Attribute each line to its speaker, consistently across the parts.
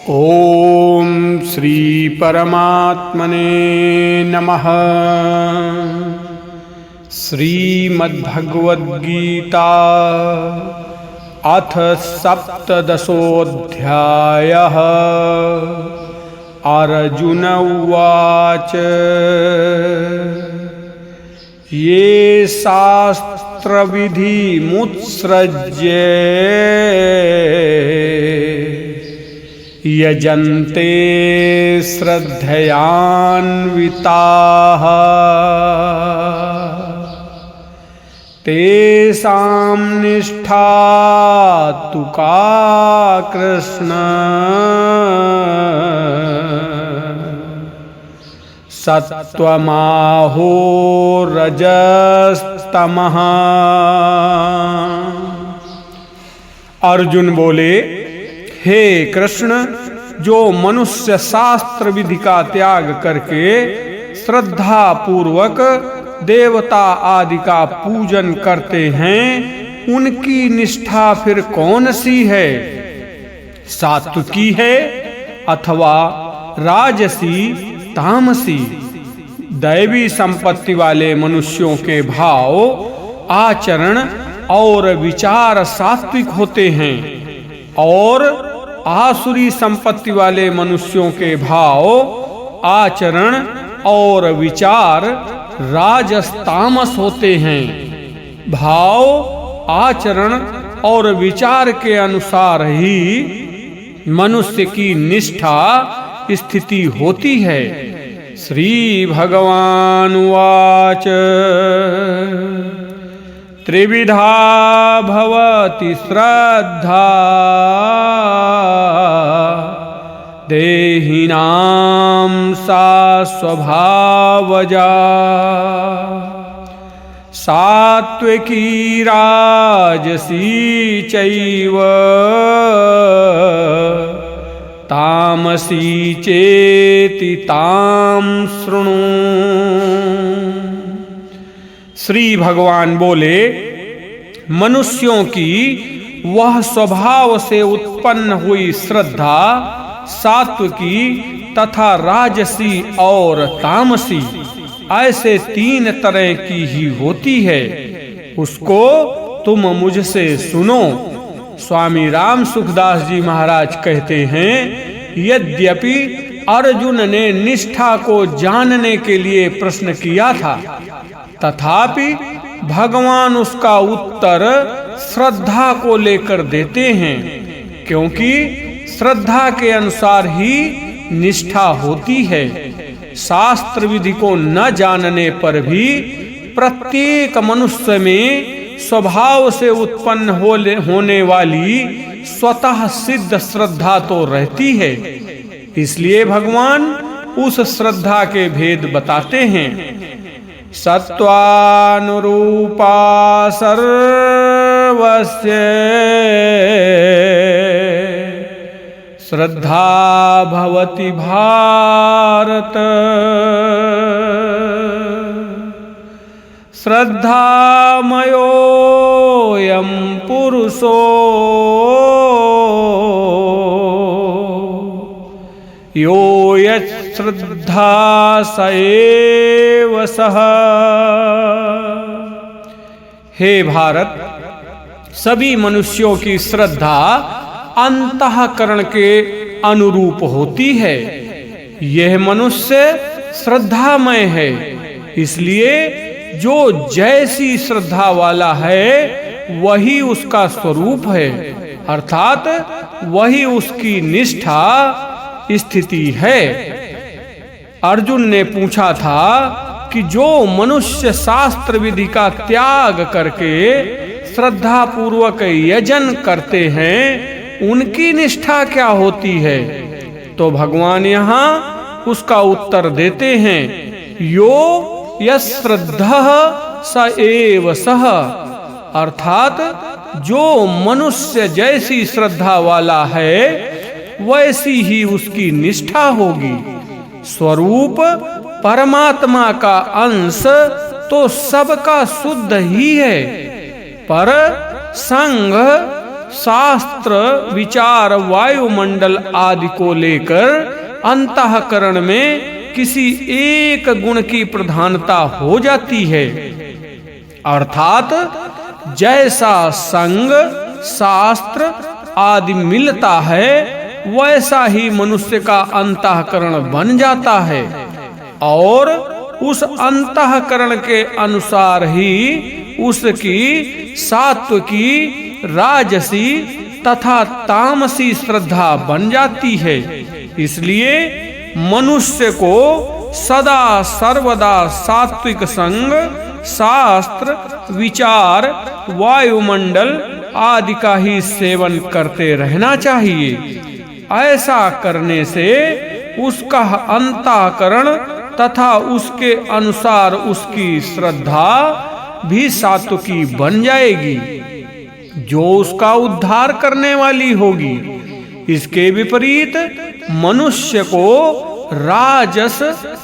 Speaker 1: ओम श्री परमात्मने नमः। श्रीमद्भगवद्गीता अथ सप्तदशोऽध्यायः। अर्जुन उवाच ये शास्त्रविधिमुत्सृज्य यजन्ते श्रद्धयान्विताः तेषां निष्ठा तु का कृष्ण सत्त्वमाहो रजस्तमः। अर्जुन बोले, हे कृष्ण, जो मनुष्य शास्त्र विधि का त्याग करके श्रद्धा पूर्वक देवता आदि का पूजन करते हैं, उनकी निष्ठा फिर कौन सी है? सात्विकी है अथवा राजसी तामसी? दैवी संपत्ति वाले मनुष्यों के भाव, आचरण और विचार सात्विक होते हैं और आसुरी संपत्ति वाले मनुष्यों के भाव, आचरण और विचार राजस तामस होते हैं। भाव, आचरण और विचार के अनुसार ही मनुष्य की निष्ठा स्थिति होती है। श्री भगवान उवाच त्रिविधा भवति श्रद्धा देहिनां सा स्वभावजा सात्विकी राजसी चैव तामसी चेति तां शृणु। श्री भगवान बोले, मनुष्यों की वह स्वभाव से उत्पन्न हुई श्रद्धा सात्विकी तथा राजसी और तामसी ऐसे तीन तरह की ही होती है। उसको तुम मुझसे सुनो। स्वामी राम सुखदास जी महाराज कहते हैं, यद्यपि अर्जुन ने निष्ठा को जानने के लिए प्रश्न किया था, तथापि भगवान उसका उत्तर श्रद्धा को लेकर देते हैं, क्योंकि श्रद्धा के अनुसार ही निष्ठा होती है। शास्त्र विधि को न जानने पर भी प्रत्येक मनुष्य में स्वभाव से उत्पन्न होने वाली स्वतः सिद्ध श्रद्धा तो रहती है। इसलिए भगवान उस श्रद्धा के भेद बताते हैं। सत्वानुरूपा सर्वस्य श्रद्धा भवति भारत। श्रद्धामयोऽयं पुरुषो यो यच्छ्रद्धा स एव सः। हे भारत, सभी मनुष्यों की श्रद्धा अंतःकरण के अनुरूप होती है। यह मनुष्य श्रद्धामय है, इसलिए जो जैसी श्रद्धा वाला है वही उसका स्वरूप है, अर्थात वही उसकी निष्ठा स्थिति है। अर्जुन ने पूछा था कि जो मनुष्य शास्त्र विधि का त्याग करके श्रद्धा पूर्वक यजन करते हैं, उनकी निष्ठा क्या होती है? तो भगवान यहाँ उसका उत्तर देते हैं, यो यश्रद्धः स एव सः, अर्थात जो मनुष्य जैसी श्रद्धा वाला है वैसी ही उसकी निष्ठा होगी। स्वरूप परमात्मा का अंश तो सबका शुद्ध ही है, पर संग शास्त्र विचार वायुमंडल आदि को लेकर अंतःकरण में किसी एक गुण की प्रधानता हो जाती है। अर्थात जैसा संग शास्त्र आदि मिलता है वैसा ही मनुष्य का अंतःकरण बन जाता है और उस अंतःकरण के अनुसार ही उसकी सात्विकी, राजसी तथा तामसी श्रद्धा बन जाती है। इसलिए मनुष्य को सदा सर्वदा सात्विक संग, शास्त्र विचार, वायुमंडल आदि का ही सेवन करते रहना चाहिए। ऐसा करने से उसका अंतःकरण तथा उसके अनुसार उसकी श्रद्धा भी सात्विकी बन जाएगी, जो उसका उद्धार करने वाली होगी। इसके विपरीत मनुष्य को राजस,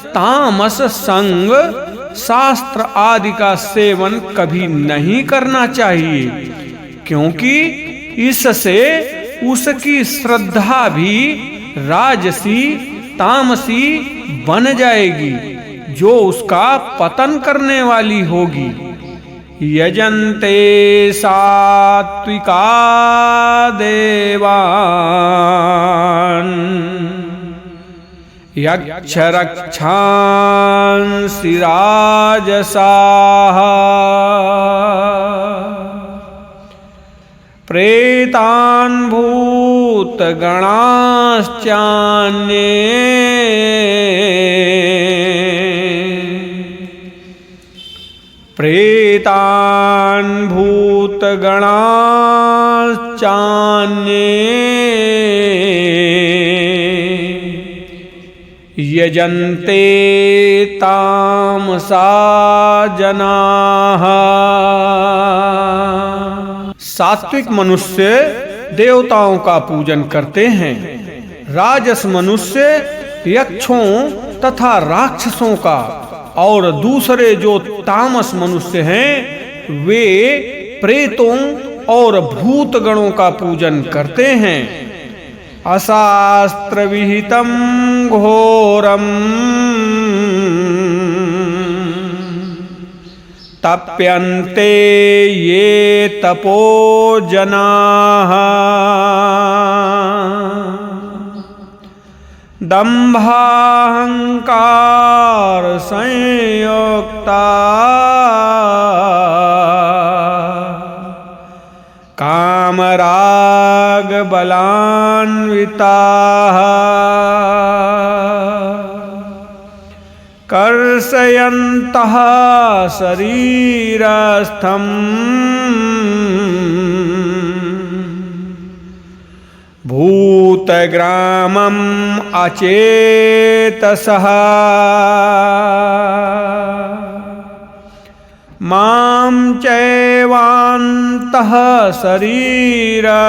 Speaker 1: तामस, संग, शास्त्र आदि का सेवन कभी नहीं करना चाहिए, क्योंकि इससे उसकी श्रद्धा भी राजसी, तामसी बन जाएगी, जो उसका पतन करने वाली होगी। यजन्ते सात्विका देवान् यक्ष रक्षांसि राजसाः प्रेतान् भूतगणाश्चान्ये प्रेतान् भूतगणाश्चान्ये यजन्ते तामसा जनाः। सात्विक मनुष्य देवताओं का पूजन करते हैं, राजस मनुष्य यक्षों तथा राक्षसों का, और दूसरे जो तामस मनुष्य हैं वे प्रेतों और भूतगणों का पूजन करते हैं। अशास्त्र विहितम घोरम तप्यन्ते ये तपो जनाः दंभाहंकार संयुक्ता कामराग बलान्विताः कर्षयन्तः शरीरस्थं भूतग्रामम् अचेतसः मां चैवान्तः शरीरस्थं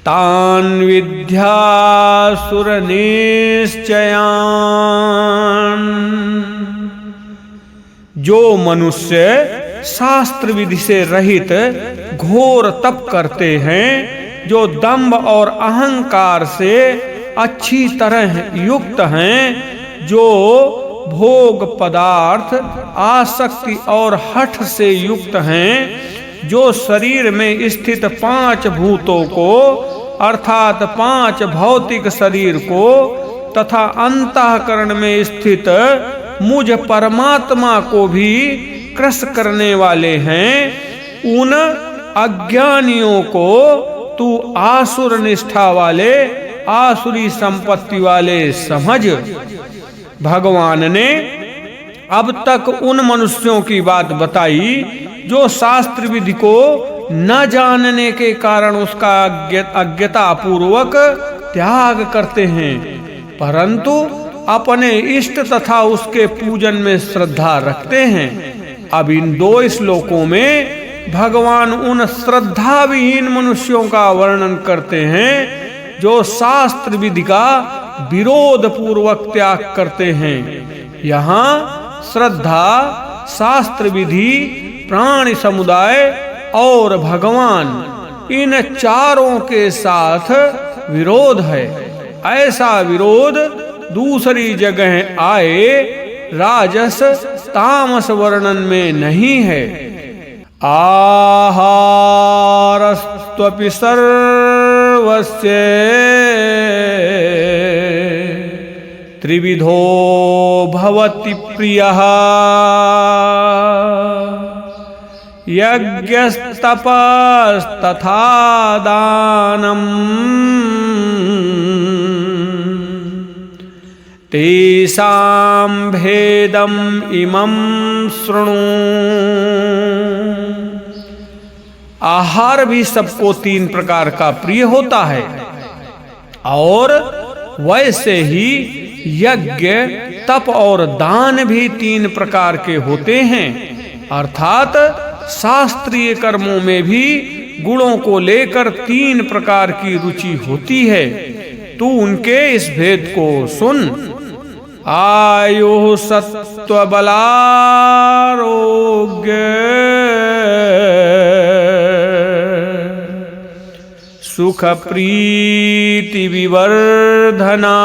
Speaker 1: तान् विद्यासुरनिश्चयान्। जो मनुष्य शास्त्र विधि से रहित घोर तप करते हैं, जो दंभ और अहंकार से अच्छी तरह युक्त हैं, जो भोग पदार्थ, आसक्ति और हठ से युक्त हैं, जो शरीर में स्थित 5 भूतों को अर्थात 5 भौतिक शरीर को तथा अंतःकरण में स्थित मुझ परमात्मा को भी क्रस करने वाले हैं, उन अज्ञानियों को तू आसुर निष्ठा वाले, आसुरी संपत्ति वाले समझ। भगवान ने अब तक उन मनुष्यों की बात बताई जो शास्त्र विधि को न जानने के कारण उसका अज्ञता पूर्वक त्याग करते हैं, परंतु अपने इष्ट तथा उसके पूजन में श्रद्धा रखते हैं। अब इन 2 श्लोकों में भगवान उन श्रद्धा विहीन मनुष्यों का वर्णन करते हैं जो शास्त्र विधि का विरोध पूर्वक त्याग करते हैं। यहाँ श्रद्धा शास्त्र विधि, प्राणी समुदाय और भगवान, इन चारों के साथ विरोध है। ऐसा विरोध दूसरी जगह आए राजस तामस वर्णन में नहीं है। आहारस्त्वपि सर्वस्य त्रिविधो भवति प्रियः यज्ञस्तपस्तथा दानम् तेषां भेदम् इमं शृणु। आहार भी सबको 3 प्रकार का प्रिय होता है और वैसे ही यज्ञ, तप और दान भी 3 प्रकार के होते हैं। अर्थात शास्त्रीय कर्मों में भी गुणों को लेकर 3 प्रकार की रुचि होती है। तू उनके इस भेद को सुन। आयु सत्व बलारोग्य सुख प्रीति विवर्धना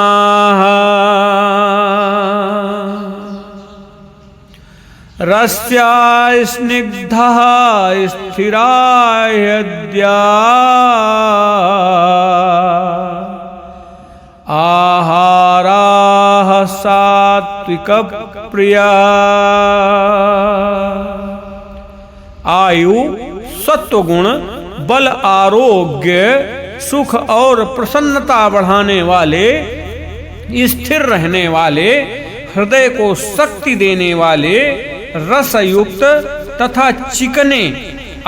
Speaker 1: रस्या स्निग्धः स्थिरा हृद्या आहाराः सात्विक प्रिया। आयु, सत्वगुण, बल, आरोग्य, सुख और प्रसन्नता बढ़ाने वाले, स्थिर रहने वाले, हृदय को शक्ति देने वाले, रसयुक्त तथा चिकने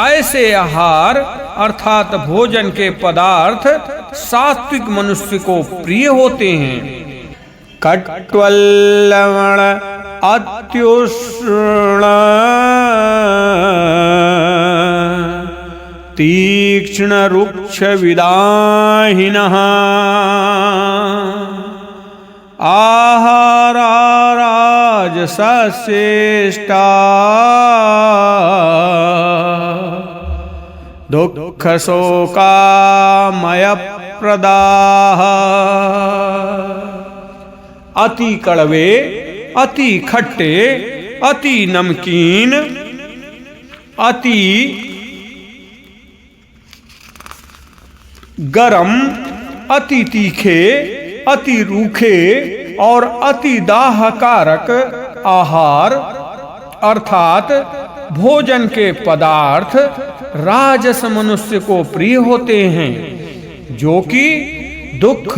Speaker 1: ऐसे आहार अर्थात भोजन के पदार्थ सात्विक मनुष्य को प्रिय होते हैं। कट्वल्लवण अत्युष्ण तीक्ष्ण रुक्ष विदाहिनः आहारा राजसश्रेष्ठा दुःख शोकामय प्रदाः। अति कड़वे, अति खट्टे, अति नमकीन, अति गरम, अति तीखे, अति रूखे और अति दाहकारक आहार अर्थात भोजन के पदार्थ राजस मनुष्य को प्रिय होते हैं, जो कि दुख,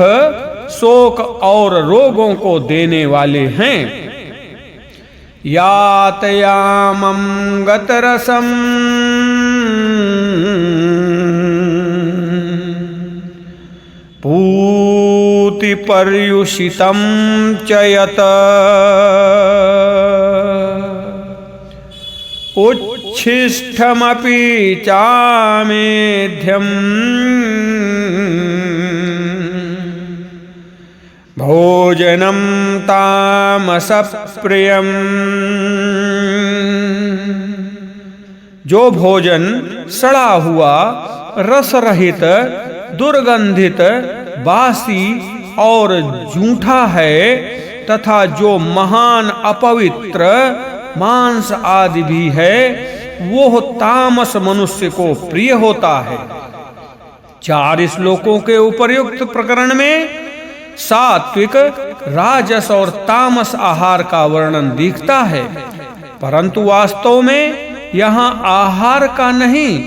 Speaker 1: शोक और रोगों को देने वाले हैं। यातयामं गतरसम पूति पर्युषितं च यत उच्छिष्टमपि चामेध्यम् भोजनं तामसप्रियम्। जो भोजन सड़ा हुआ, रस रहित, दुर्गंधित, बासी और झूठा है तथा जो महान अपवित्र मांस आदि भी है, वो तामस मनुष्य को प्रिय होता है। 4 श्लोकों के उपर्युक्त प्रकरण में सात्विक, राजस और तामस आहार का वर्णन दिखता है, परंतु वास्तव में यहाँ आहार का नहीं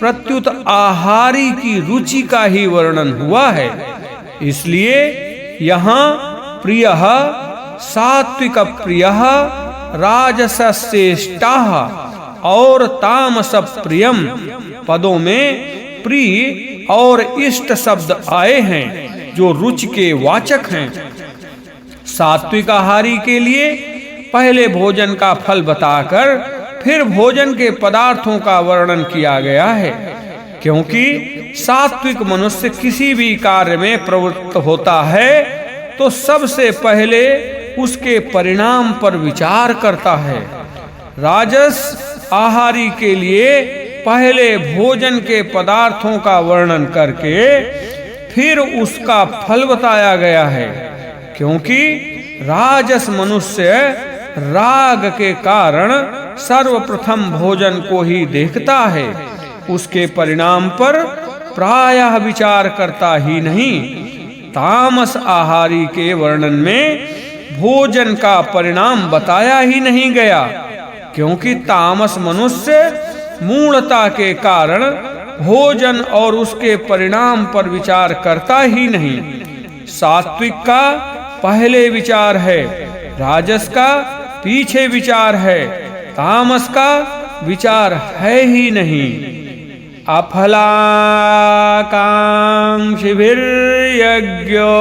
Speaker 1: प्रत्युत आहारी की रुचि का ही वर्णन हुआ है। इसलिए यहाँ प्रियः, सात्विक प्रियः, राजसश्रेष्ठाः और तामस प्रियम पदों में प्रिय और इष्ट शब्द आए हैं जो रुचि के वाचक हैं। सात्विक आहारी के लिए पहले भोजन का फल बताकर फिर भोजन के पदार्थों का वर्णन किया गया है, क्योंकि सात्विक मनुष्य किसी भी कार्य में प्रवृत्त होता है तो सबसे पहले उसके परिणाम पर विचार करता है। राजस आहारी के लिए पहले भोजन के पदार्थों का वर्णन करके फिर उसका फल बताया गया है, क्योंकि राजस मनुष्य राग के कारण सर्वप्रथम भोजन को ही देखता है, उसके परिणाम पर प्रायः विचार करता ही नहीं। तामस आहारी के वर्णन में भोजन का परिणाम बताया ही नहीं गया, क्योंकि तामस मनुष्य मूढ़ता के कारण भोजन और उसके परिणाम पर विचार करता ही नहीं। सात्विक का पहले विचार है, राजस का पीछे विचार है, तामस का विचार है ही नहीं। अफलाकांक्षिभिर्यज्ञो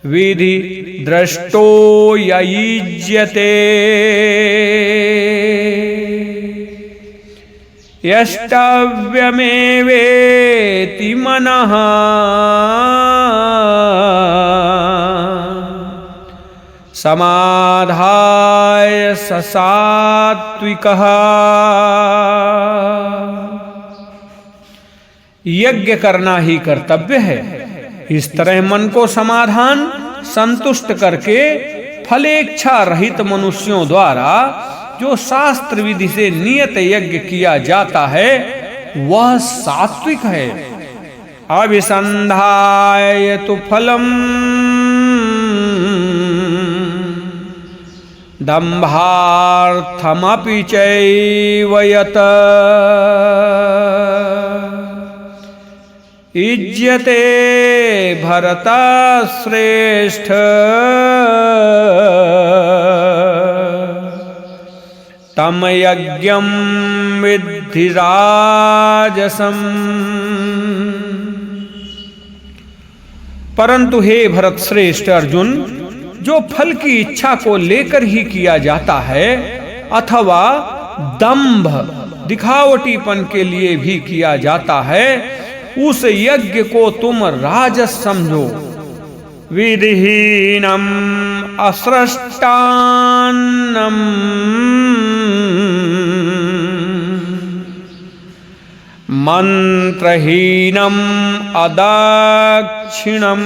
Speaker 1: विधि दृष्टो ययुज्यते यष्टव्यमेवेति मनः समाधाय सात्विकः। यज्ञ करना ही कर्तव्य है। इस तरह मन को समाधान संतुष्ट करके फलेच्छा रहित मनुष्यों द्वारा जो शास्त्र विधि से नियत यज्ञ किया जाता है वह सात्विक है। अभिसंधाय तु फलम दंभार्थमपि चैव यत् इज्यते भरतश्रेष्ठ तम यज्ञं विद्धि राजसम्। परंतु हे भरत श्रेष्ठ अर्जुन, जो फल की इच्छा को लेकर ही किया जाता है अथवा दंभ दिखावटीपन के लिए भी किया जाता है, उस यज्ञ को तुम राजस समझो। विधिहीनम असृष्टान्नम मंत्रहीनम अदक्षिणम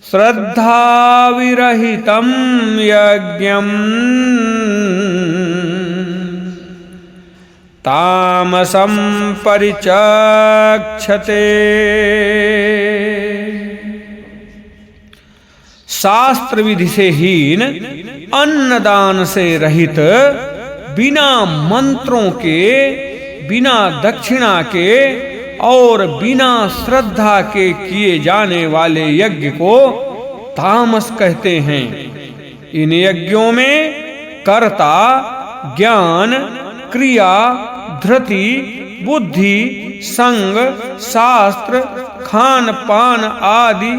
Speaker 1: श्रद्धाविरहितं यज्ञं तामसं परिचक्षते। शास्त्र विधि से हीन, अन्नदान से रहित, बिना मंत्रों के, बिना दक्षिणा के और बिना श्रद्धा के किए जाने वाले यज्ञ को तामस कहते हैं। इन यज्ञों में कर्ता, ज्ञान, क्रिया, धृति, बुद्धि, संग, शास्त्र, खान पान आदि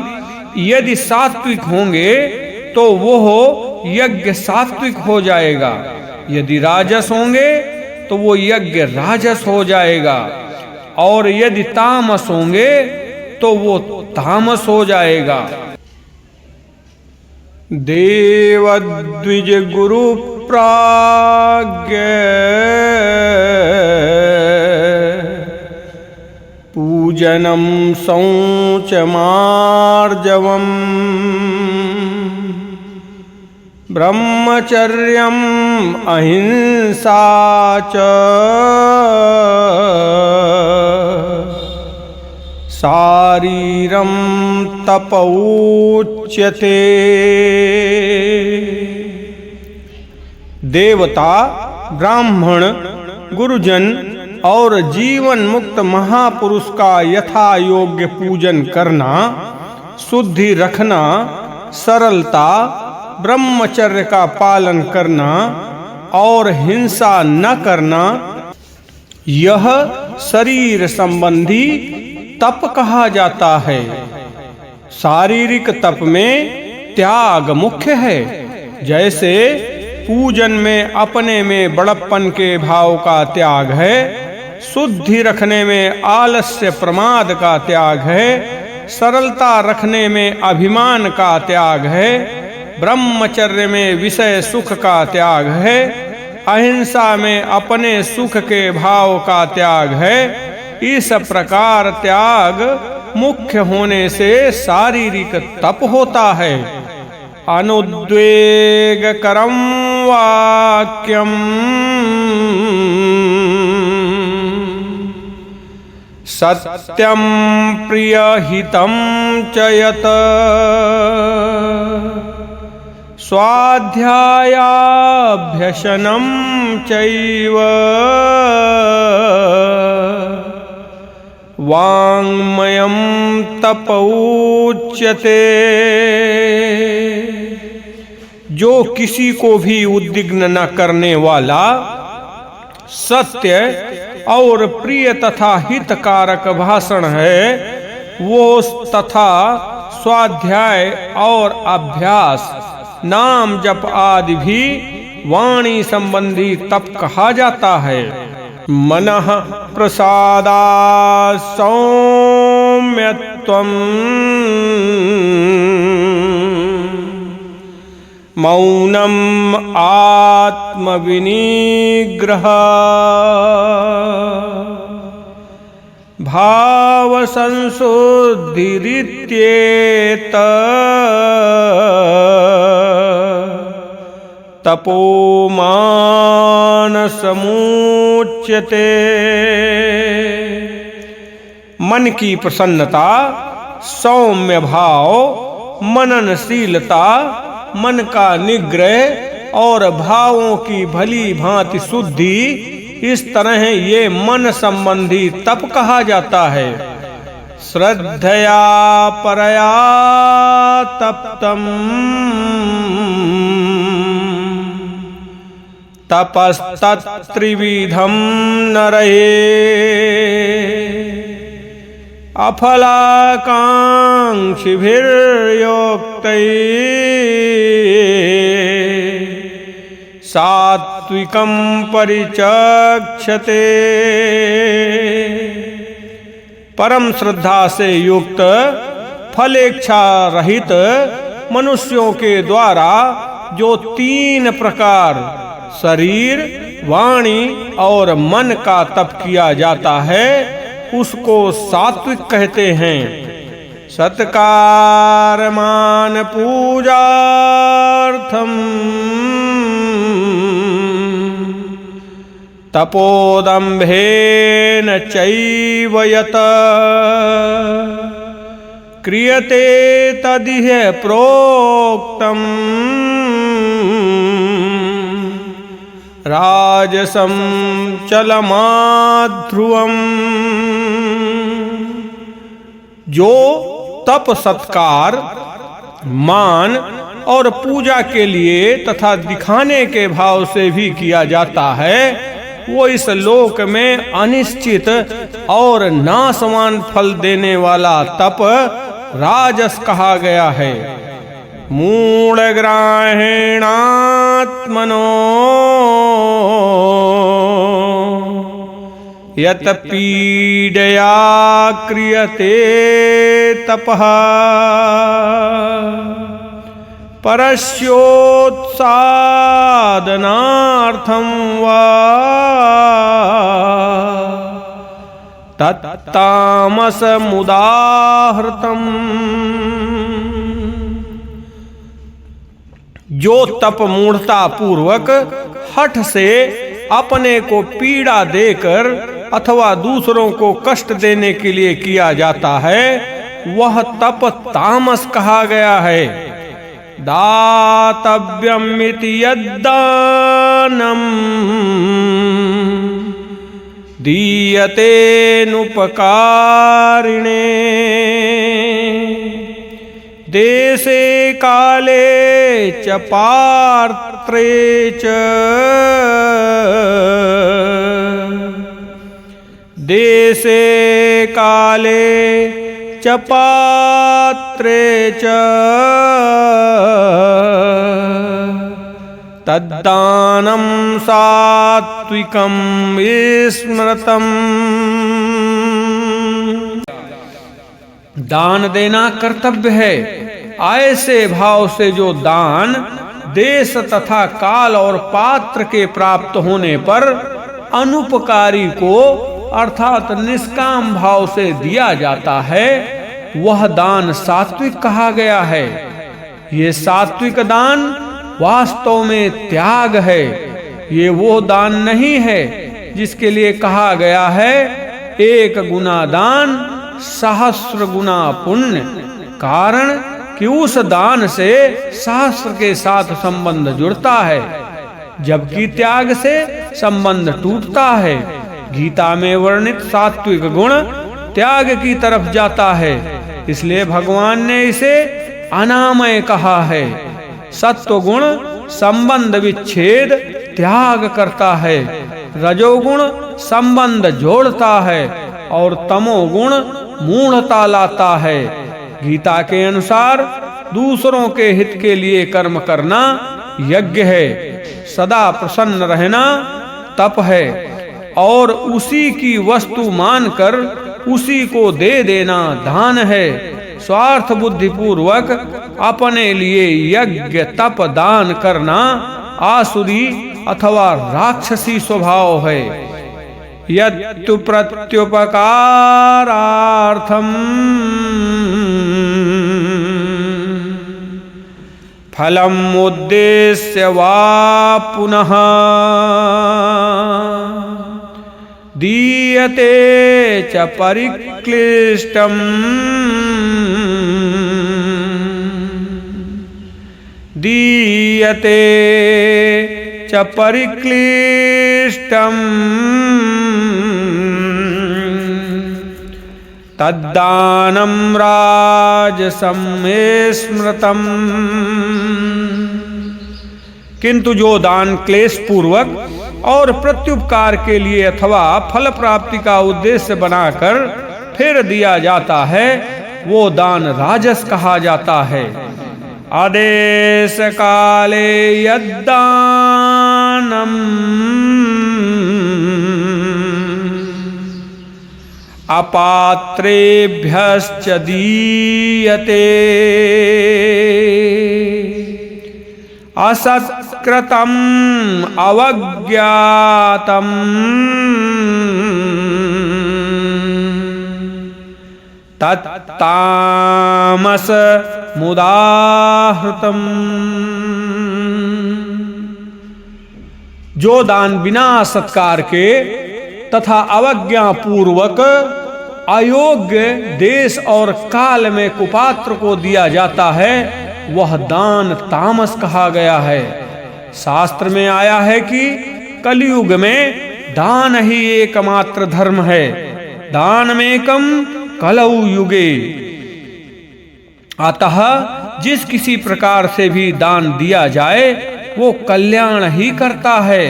Speaker 1: यदि सात्विक होंगे तो वह यज्ञ सात्विक हो जाएगा। यदि राजस होंगे तो वो यज्ञ राजस हो जाएगा, और यदि तामस होंगे तो वो तामस हो जाएगा। देवद्विज गुरु प्राज्ञ पूजनम शौचमार्जवम् ब्रह्मचर्यम अहिंसा च शारीरम तपोच्यते। देवता, ब्राह्मण, गुरुजन और जीवन मुक्त महापुरुष का यथा योग्य पूजन करना, शुद्धि रखना, सरलता, ब्रह्मचर्य का पालन करना और हिंसा न करना, यह शरीर संबंधी तप कहा जाता है। शारीरिक तप में त्याग मुख्य है। जैसे पूजन में अपने में बड़प्पन के भाव का त्याग है, शुद्धि रखने में आलस्य प्रमाद का त्याग है, सरलता रखने में अभिमान का त्याग है, ब्रह्मचर्य में विषय सुख का त्याग है, अहिंसा में अपने सुख के भाव का त्याग है। इस प्रकार त्याग मुख्य होने से शारीरिक तप होता है। अनुद्वेगकरं वाक्यम सत्यं प्रियहितं च यत् स्वाध्यायाभ्यसनं चैव वाङ्मयं तप उच्यते। जो किसी को भी उद्विग्न न करने वाला, सत्य और प्रिय तथा हितकारक भाषण है, वो तथा स्वाध्याय और अभ्यास, नाम जप आदि भी वाणी संबंधी तप कहा जाता है। मनः प्रसादात् सौम्यत्वम् मौनम् आत्मविनिग्रह भावसंशुद्धिरित्येत तपोमानसमुच्यते। मन की प्रसन्नता, सौम्य भाव, मननशीलता, मन का निग्रह और भावों की भली भांति शुद्धि, इस तरह ये मन संबंधी तप कहा जाता है। श्रद्धया परया तप्तम् तपस्तत्त्रिविधं नरये अफलाकांक्षिभिर्योक्तैः सात्विकं परिचक्षते। परम श्रद्धा से युक्त, फलेच्छा रहित मनुष्यों के द्वारा जो 3 प्रकार शरीर, वाणी और मन का तप किया जाता है, उसको सात्विक कहते हैं। सत्कार मान पूजार्थम तपोदम्भेन चैव यत् क्रियते तदिह प्रोक्तम् राजसं चलमाध्रुवम्। जो तप सत्कार, मान और पूजा के लिए तथा दिखाने के भाव से भी किया जाता है, वो इस लोक में अनिश्चित और नाशवान फल देने वाला तप राजस कहा गया है। मूढ़ग्राहेणात्मनो यत् पीडया क्रियते तपः परस्योत्सादनार्थं वा तत्तामसमुदाहृतम्। जो तप मूढ़ता पूर्वक हठ से अपने को पीड़ा देकर अथवा दूसरों को कष्ट देने के लिए किया जाता है, वह तप तामस कहा गया है। दातव्यमिति यद्दानम् दीयते नुपकारिणे देशे काले च पात्रे च देशे काले च पात्रे च तद्दानं सात्विकं स्मृतम्। दान देना कर्तव्य है। ऐसे भाव से जो दान देश तथा काल और पात्र के प्राप्त होने पर अनुपकारी को अर्थात निष्काम भाव से दिया जाता है, वह दान सात्विक कहा गया है। ये सात्विक दान वास्तव में त्याग है। ये वो दान नहीं है जिसके लिए कहा गया है 1 गुना दान सहस्र गुना पुण्य। कारण कि उस दान से शास्त्र के साथ संबंध जुड़ता है, जबकि त्याग से संबंध टूटता है। गीता में वर्णित सात्विक गुण त्याग की तरफ जाता है, इसलिए भगवान ने इसे अनामय कहा है। सत्वगुण संबंध विच्छेद त्याग करता है, रजोगुण संबंध जोड़ता है और तमोगुण मूढ़ता लाता है। गीता के अनुसार दूसरों के हित के लिए कर्म करना यज्ञ है, सदा प्रसन्न रहना तप है और उसी की वस्तु मानकर उसी को दे देना दान है। स्वार्थ बुद्धि पूर्वक अपने लिए यज्ञ तप दान करना आसुरी अथवा राक्षसी स्वभाव है। यत्तु प्रत्युपकारार्थम फलम उद्देश्य वा पुनः दीयते च परिक्लिष्टम दीयते च परिक्लिष्टम तद्दानं राजसं स्मृतम्। किंतु जो दान क्लेश पूर्वक और प्रत्युपकार के लिए अथवा फल प्राप्ति का उद्देश्य बनाकर फिर दिया जाता है, वो दान राजस कहा जाता है। आदेश काले यद्दानम् अपात्रेभ्यश्च दीयते असत्कृतम् अवज्ञातम् तत्तामस मुदाहृतम्। जो दान बिना सत्कार के तथा अवज्ञा पूर्वक अयोग्य देश और काल में कुपात्र को दिया जाता है, वह दान तामस कहा गया है। शास्त्र में आया है कि कलयुग में दान ही एकमात्र धर्म है। दानमेकं कलौ युगे। अतः जिस किसी प्रकार से भी दान दिया जाए वो कल्याण ही करता है।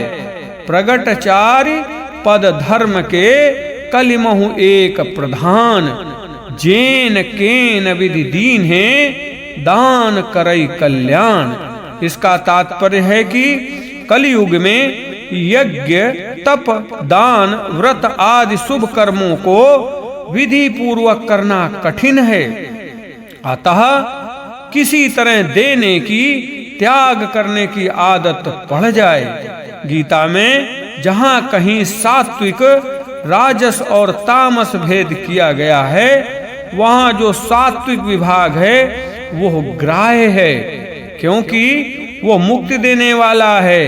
Speaker 1: प्रगटचारि पद धर्म के कलिमहु एक प्रधान, जेन केन विधि दीन है दान करई कल्याण। इसका तात्पर्य है कि कलयुग में यज्ञ तप दान व्रत आदि शुभ कर्मों को विधि पूर्वक करना कठिन है। अतः किसी तरह देने की त्याग करने की आदत पड़ जाए। गीता में जहाँ कहीं सात्विक राजस और तामस भेद किया गया है, वहाँ जो सात्विक विभाग है वो ग्राह्य है, क्योंकि वो मुक्ति देने वाला है,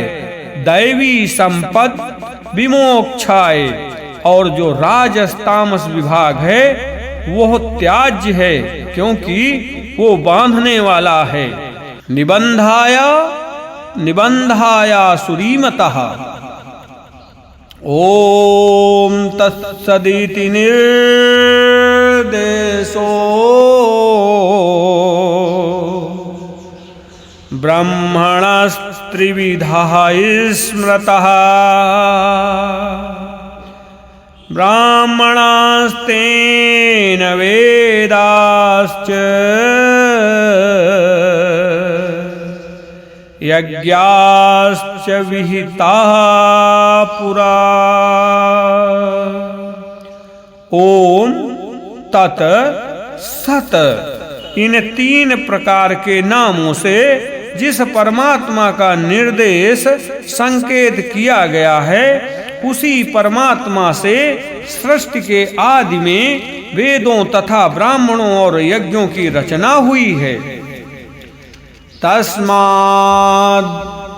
Speaker 1: दैवी संपत्ति विमोक्षाय। और जो राजस तामस विभाग है वो त्याज्य है, क्योंकि वो बांधने वाला है। निबंधाया सुरीमतः। ओम तत्सदिति निर्देशो ब्रह्मणस्त्रिविधः स्मृतः ब्राह्मणास्तेन वेदाश्च यज्ञाश्च विहिताः पुरा। ओम तत् सत, इन 3 प्रकार के नामों से जिस परमात्मा का निर्देश संकेत किया गया है, उसी परमात्मा से सृष्टि के आदि में वेदों तथा ब्राह्मणों और यज्ञों की रचना हुई है। तस्माद्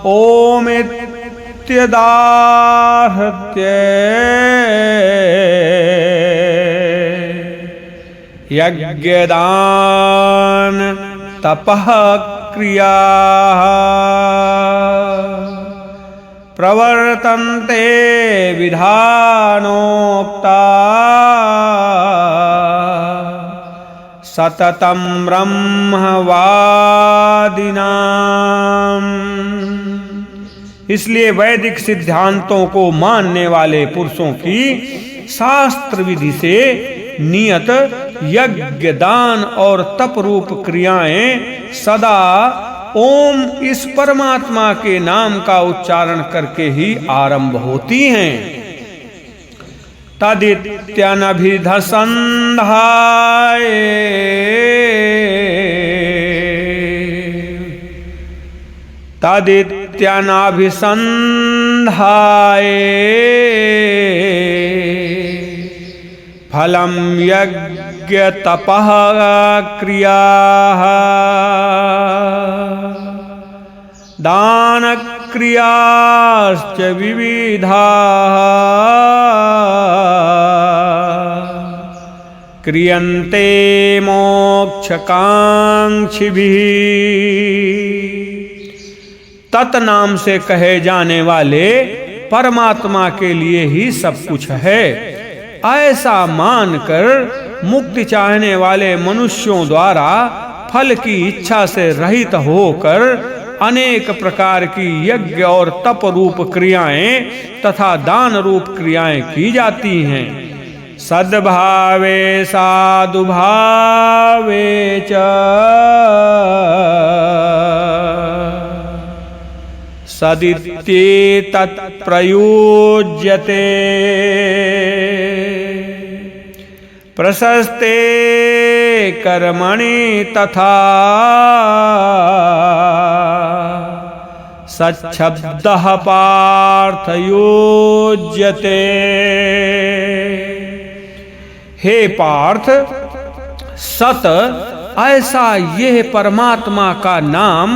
Speaker 1: ओम इत्यदाहृत्य यज्ञदान तपः क्रिया प्रवर्तन्ते विधानोक्ता सततं ब्रह्मवादिनाम्। इसलिए वैदिक सिद्धांतों को मानने वाले पुरुषों की शास्त्र विधि से नियत यज्ञ, दान और तप रूप क्रियाएं सदा ओम इस परमात्मा के नाम का उच्चारण करके ही आरंभ होती हैं। तदित्यनभिधसन्धाय तदित्यनभिसन्धाय फलं यज्ञ तपः क्रियाः दान क्रियाश्च विविधाः क्रियन्ते मोक्षकांक्षिभिः। तत् नाम से कहे जाने वाले परमात्मा के लिए ही सब कुछ है, ऐसा मानकर मुक्ति चाहने वाले मनुष्यों द्वारा फल की इच्छा से रहित होकर अनेक प्रकार की यज्ञ और तप रूप क्रियाएं तथा दान रूप क्रियाएं की जाती हैं। सद्भावे साधुभावे च सदित्येतत् प्रयुज्यते प्रशस्ते कर्मणि तथा सच्छब्दः पार्थयोज्यते। हे पार्थ, सत ऐसा यह परमात्मा का नाम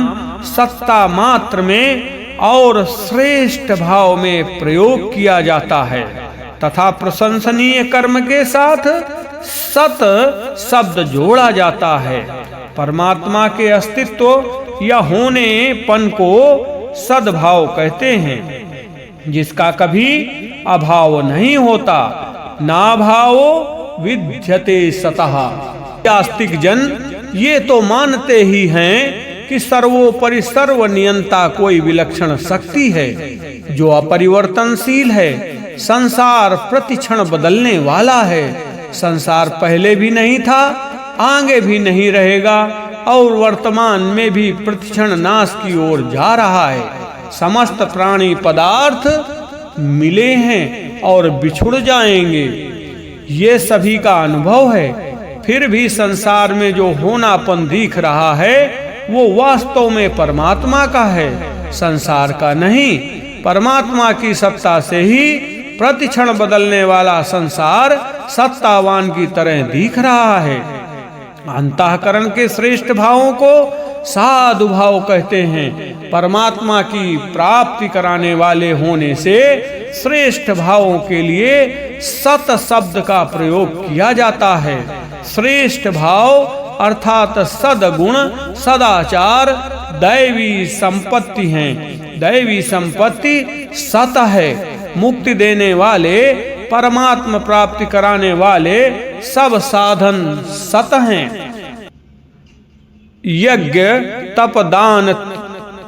Speaker 1: सत्ता मात्र में और श्रेष्ठ भाव में प्रयोग किया जाता है तथा प्रशंसनीय कर्म के साथ सत शब्द जोड़ा जाता है। परमात्मा के अस्तित्व या होनेपन को सद्भाव कहते हैं, जिसका कभी अभाव नहीं होता। नाभावो विद्यते सतः। आस्तिक जन ये तो मानते ही हैं कि सर्वोपरि सर्वनियंता कोई विलक्षण शक्ति है जो अपरिवर्तनशील है। संसार प्रतिक्षण बदलने वाला है। संसार पहले भी नहीं था, आगे भी नहीं रहेगा और वर्तमान में भी प्रतिक्षण नाश की ओर जा रहा है। समस्त प्राणी पदार्थ मिले हैं और बिछुड़ जाएंगे, ये सभी का अनुभव है। फिर भी संसार में जो होनापन दिख रहा है वो वास्तव में परमात्मा का है, संसार का नहीं। परमात्मा की सत्ता से ही प्रतिक्षण बदलने वाला संसार सत्तावान की तरह दिख रहा है। अंतःकरण के श्रेष्ठ भावों को साधु भाव कहते हैं। परमात्मा की प्राप्ति कराने वाले होने से श्रेष्ठ भावों के लिए सत शब्द का प्रयोग किया जाता है। श्रेष्ठ भाव अर्थात सदगुण, सदाचार दैवी संपत्ति हैं। दैवी संपत्ति सत है। मुक्ति देने वाले, परमात्मा प्राप्ति कराने वाले सब साधन सत हैं। यज्ञ, तप, दान,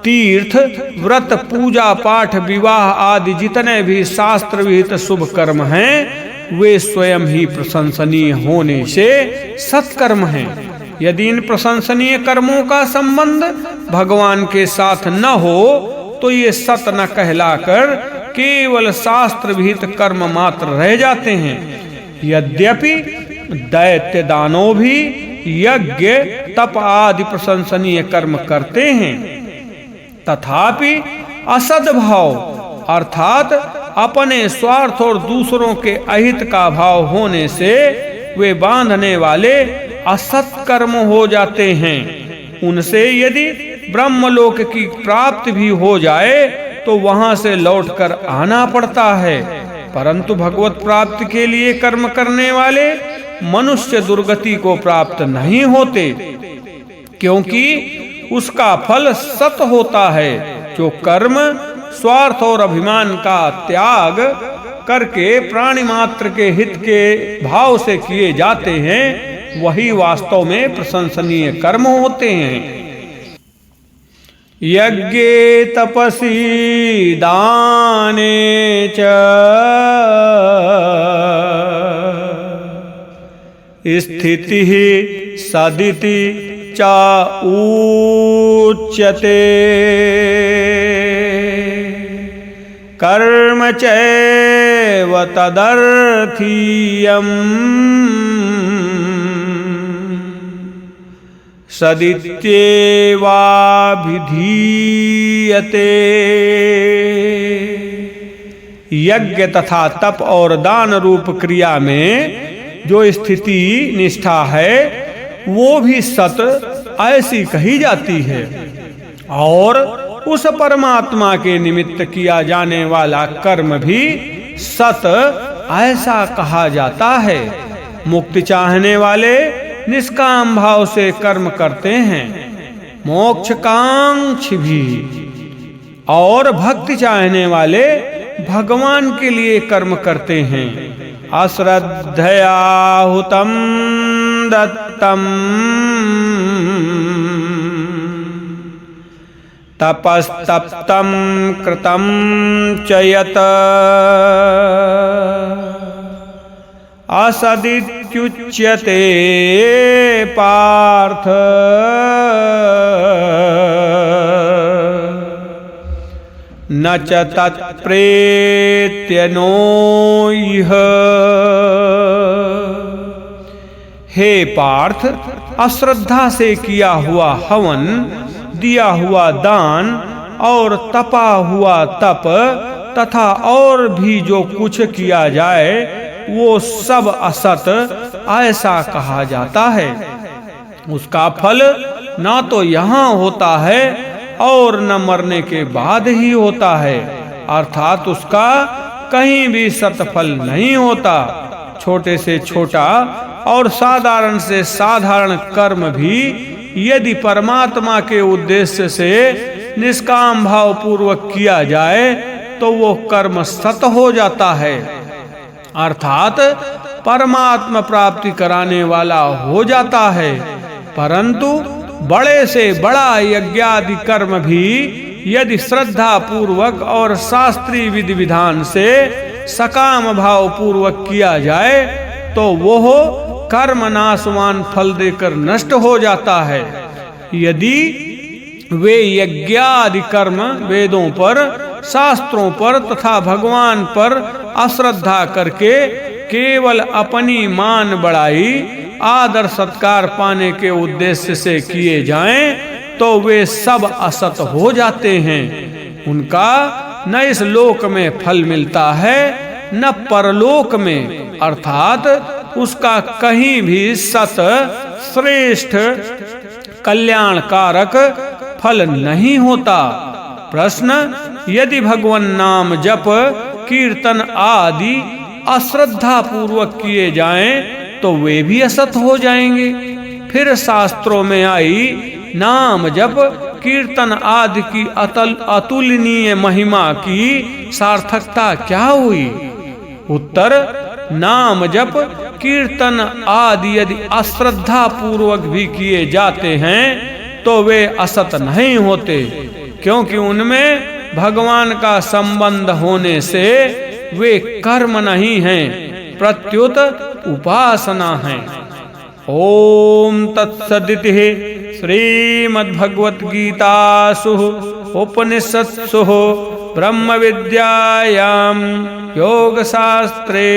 Speaker 1: तीर्थ, व्रत, पूजा पाठ, विवाह आदि जितने भी शास्त्र विहित शुभ कर्म हैं वे स्वयं ही प्रशंसनीय होने से सत्कर्म हैं। यदि इन प्रशंसनीय कर्मों का संबंध भगवान के साथ न हो तो ये सत न कहलाकर केवल शास्त्र विहित कर्म मात्र रह जाते हैं। यद्यपि दैत्य दानव भी यज्ञ तप आदि प्रशंसनीय कर्म करते हैं, तथापि असद्भाव अर्थात अपने स्वार्थ और दूसरों के अहित का भाव होने से वे बांधने वाले असत कर्म हो जाते हैं। उनसे यदि ब्रह्मलोक की प्राप्ति भी हो जाए तो वहां से लौटकर आना पड़ता है, परंतु भगवत प्राप्ति के लिए कर्म करने वाले मनुष्य दुर्गति को प्राप्त नहीं होते, क्योंकि उसका फल सत होता है। जो कर्म स्वार्थ और अभिमान का त्याग करके प्राणी मात्र के हित के भाव से किए जाते हैं, वही वास्तव में प्रशंसनीय कर्म होते हैं। यज्ञे तपसी दाने च स्थिति सदिति चा उच्यते कर्म चैव तदर्थीयम् सदित्येवाभिधीयते। यज्ञ तथा तप और दान रूप क्रिया में जो स्थिति निष्ठा है वो भी सत ऐसी कही जाती है, और उस परमात्मा के निमित्त किया जाने वाला कर्म भी सत ऐसा कहा जाता है। मुक्ति चाहने वाले निष्काम भाव से कर्म करते हैं, मोक्षकांक्षी भी, और भक्ति चाहने वाले भगवान के लिए कर्म करते हैं। अश्रद्धया हुतम दत्तम तपस्तप्तम कृतम च यत् असदित्युच्यते पार्थ न च तत्प्रेत्य नो इह। हे पार्थ, अश्रद्धा से किया हुआ हवन, दिया हुआ दान और तपा हुआ तप तथा और भी जो कुछ किया जाए वो सब असत ऐसा कहा जाता है। उसका फल ना तो यहाँ होता है और न मरने के बाद ही होता है, अर्थात उसका कहीं भी सतफल नहीं होता। छोटे से छोटा और साधारण से साधारण कर्म भी यदि परमात्मा के उद्देश्य से निष्काम भाव पूर्वक किया जाए तो वो कर्म सत हो जाता है, अर्थात परमात्मा प्राप्ति कराने वाला हो जाता है। परंतु बड़े से बड़ा यज्ञादि कर्म भी यदि श्रद्धा पूर्वक और शास्त्रीय विधि विधान से सकाम भाव पूर्वक किया जाए तो वो कर्म नाशवान फल देकर नष्ट हो जाता है। यदि वे यज्ञादि कर्म वेदों पर, शास्त्रों पर तथा भगवान पर अश्रद्धा करके केवल अपनी मान बढ़ाई, आदर सत्कार पाने के उद्देश्य से किए जाएं तो वे सब असत हो जाते हैं। उनका न इस लोक में फल मिलता है न परलोक में, अर्थात उसका कहीं भी सत श्रेष्ठ कल्याणकारक फल नहीं होता। प्रश्न, यदि भगवान नाम जप कीर्तन आदि अश्रद्धा पूर्वक किए जाएं तो वे भी असत हो जाएंगे। फिर शास्त्रों में आई नाम जप कीर्तन आदि की अतुलनीय महिमा की सार्थकता क्या हुई? उत्तर, नाम जप कीर्तन आदि यदि अश्रद्धा पूर्वक भी किए जाते हैं तो वे असत नहीं होते, क्योंकि उनमें भगवान का संबंध होने से वे कर्म नहीं हैं, प्रत्युत उपासना है। ओम तत्सदिति श्रीमद्भगवद्गीतासु उपनिषत्सु ब्रह्म विद्यायां योगशास्त्रे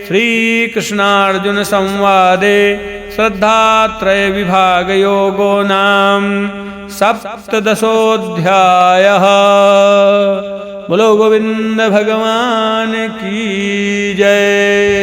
Speaker 1: श्री कृष्णार्जुन संवादे श्रद्धात्रय विभाग योगो नाम सप्तदशोऽध्यायः। बोलो गोविंद भगवान की जय।